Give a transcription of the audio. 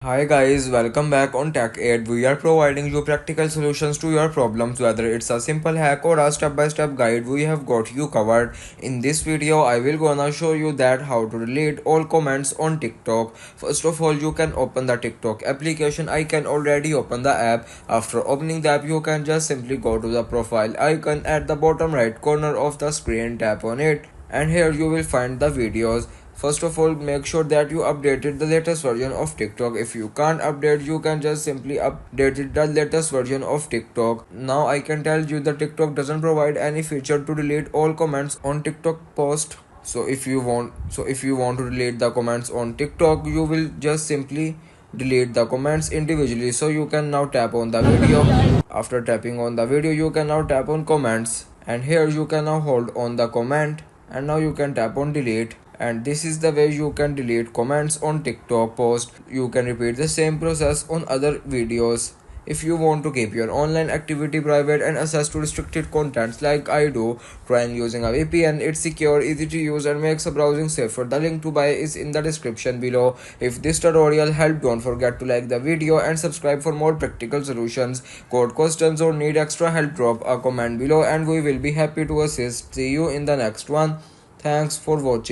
Hi guys, welcome back on Tech Aid. We are providing you practical solutions to your problems, whether it's a simple hack or a step-by-step guide. We have got you covered. In this video, I will gonna show you that how to delete all comments on TikTok. First of all, you can open the TikTok application. I can already open the app. After opening the app, you can just simply go to the profile icon at the bottom right corner of the screen. Tap on it, and here you will find the videos. First of all, make sure that you updated the latest version of TikTok. If you can't update, you can just simply update the latest version of TikTok. Now I can tell you that TikTok doesn't provide any feature to delete all comments on TikTok post. So if you want to delete the comments on TikTok, you will just simply delete the comments individually. So you can now tap on the video. After tapping on the video, you can now tap on comments, and here you can now hold on the comment, and now you can tap on delete, and this is the way you can delete comments on TikTok post. You can repeat the same process on other videos. If you want to keep your online activity private and access to restricted contents like I do, try using a VPN. It's secure, easy to use, and makes the browsing safer. The link to buy is in the description below. If this tutorial helped, don't forget to like the video and subscribe for more practical solutions. Got questions or need extra help, drop a comment below and we will be happy to assist. See you in the next one. Thanks for watching.